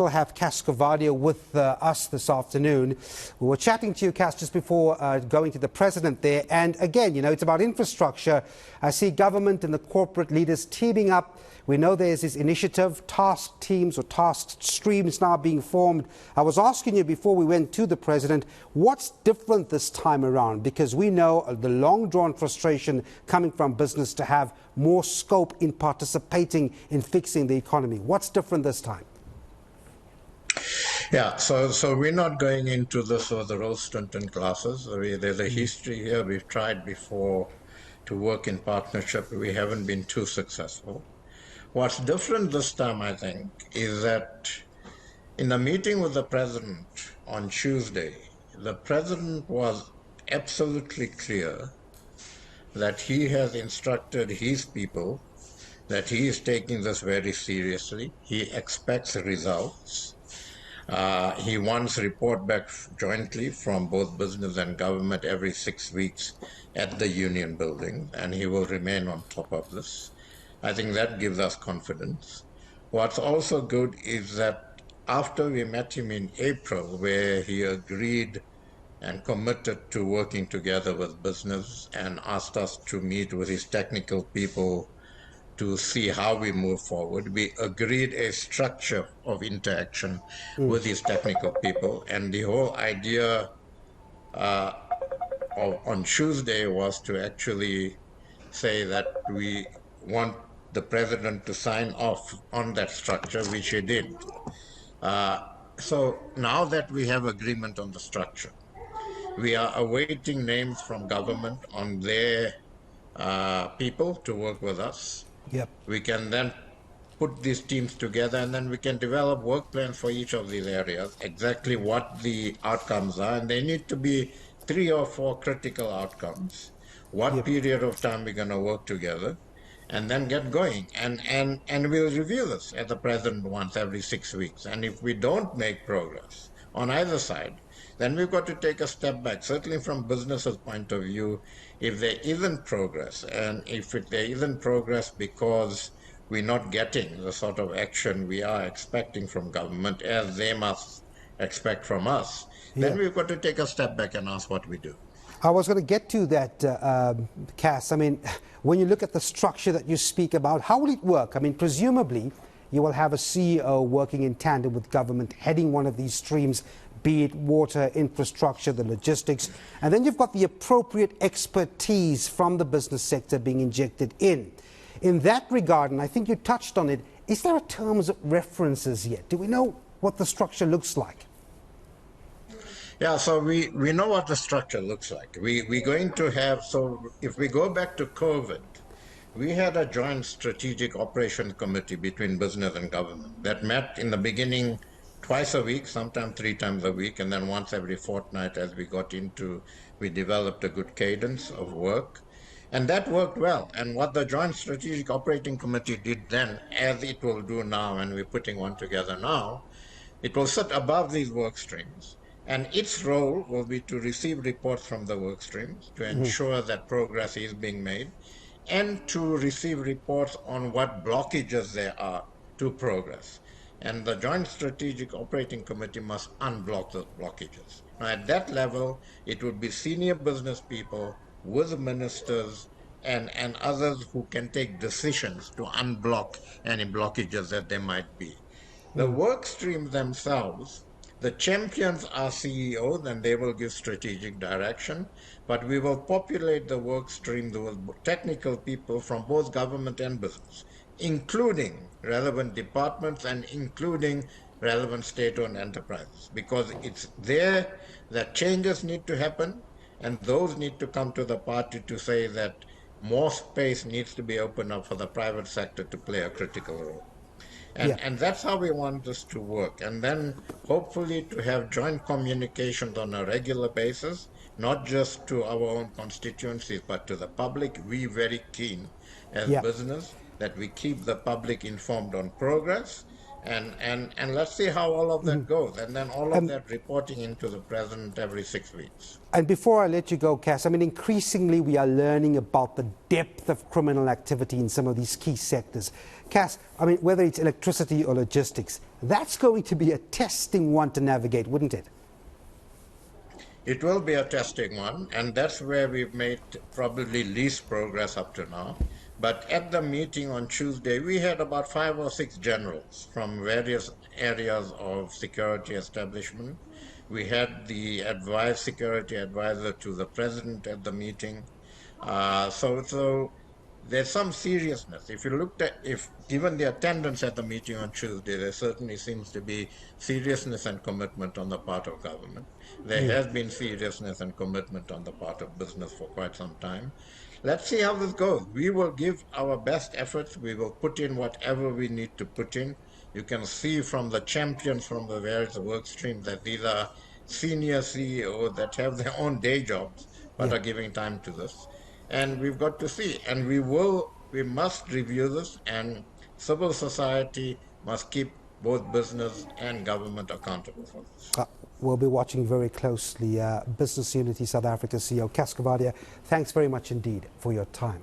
We'll have Cas Coovadia with us this afternoon. We were chatting to you, Cas, just before going to the president there. And again, you know, it's about infrastructure. I see government and the corporate leaders teaming up. We know there's this initiative, task teams or task streams now being formed. I was asking you before we went to the president, what's different this time around? Because we know the long-drawn frustration coming from business to have more scope in participating in fixing the economy. What's different this time? Yeah, so we're not going into this with the Rose Strinton classes. There's a history here. We've tried before to work in partnership. We haven't been too successful. What's different this time, I think, is that in the meeting with the president on Tuesday, the president was absolutely clear that he has instructed his people that he is taking this very seriously. He expects results. He wants report back jointly from both business and government every 6 weeks at the union building, and he will remain on top of this. I think that gives us confidence. What's also good is that after we met him in April, where he agreed and committed to working together with business and asked us to meet with his technical people to see how we move forward. We agreed a structure of interaction with his technical people, and the whole idea on Tuesday was to actually say that we want the president to sign off on that structure, which he did. So now that we have agreement on the structure, we are awaiting names from government on their people to work with us. Yep. We can then put these teams together, and then we can develop work plans for each of these areas, exactly what the outcomes are. And they need to be 3 or 4 critical outcomes. What period of time we're going to work together, and then get going. And we'll review this at the president once every 6 weeks. And if we don't make progress on either side, then we've got to take a step back. Certainly from business's point of view, if there isn't progress, and if there isn't progress because we're not getting the sort of action we are expecting from government, as they must expect from us, then we've got to take a step back and ask what we do. I was going to get to that, Cas. I mean, when you look at the structure that you speak about, how will it work? I mean, presumably, you will have a CEO working in tandem with government, heading one of these streams, be it water, infrastructure, the logistics, and then you've got the appropriate expertise from the business sector being injected in. In that regard, and I think you touched on it, is there a terms of references yet? Do we know what the structure looks like? Yeah, so we know what the structure looks like. We're going to have, so if we go back to COVID, we had a joint strategic operations committee between business and government that met in the beginning twice a week, sometimes 3 times a week, and then once every fortnight. As we got into, we developed a good cadence of work, and that worked well. And what the Joint Strategic Operating Committee did then, as it will do now, and we're putting one together now, it will sit above these work streams, and its role will be to receive reports from the work streams to ensure that progress is being made, and to receive reports on what blockages there are to progress. And the Joint Strategic Operating Committee must unblock those blockages. Now, at that level, it would be senior business people with ministers and others who can take decisions to unblock any blockages that there might be. The work streams themselves, the champions are CEOs, and they will give strategic direction, but we will populate the work stream with technical people from both government and business, including relevant departments and including relevant state-owned enterprises, because it's there that changes need to happen, and those need to come to the party to say that more space needs to be opened up for the private sector to play a critical role. And that's how we want this to work. And then hopefully to have joint communications on a regular basis, not just to our own constituencies, but to the public. We're very keen as business that we keep the public informed on progress, And let's see how all of that goes. And then all of that reporting into the president every 6 weeks. And before I let you go, Cas, I mean, increasingly we are learning about the depth of criminal activity in some of these key sectors. Cas, I mean, whether it's electricity or logistics, that's going to be a testing one to navigate, wouldn't it? It will be a testing one, and that's where we've made probably least progress up to now. But at the meeting on Tuesday, we had about 5 or 6 generals from various areas of security establishment. We had the security advisor to the president at the meeting. So there's some seriousness. If you looked at, if given the attendance at the meeting on Tuesday, there certainly seems to be seriousness and commitment on the part of government. There has been seriousness and commitment on the part of business for quite some time. Let's see how this goes. We will give our best efforts. We will put in whatever we need to put in. You can see from the champions from the various work streams that these are senior CEOs that have their own day jobs but are giving time to this. And we've got to see, and we must review this, and civil society must keep both business and government accountable for this. We'll be watching very closely. Business Unity South Africa CEO Cas Coovadia, thanks very much indeed for your time.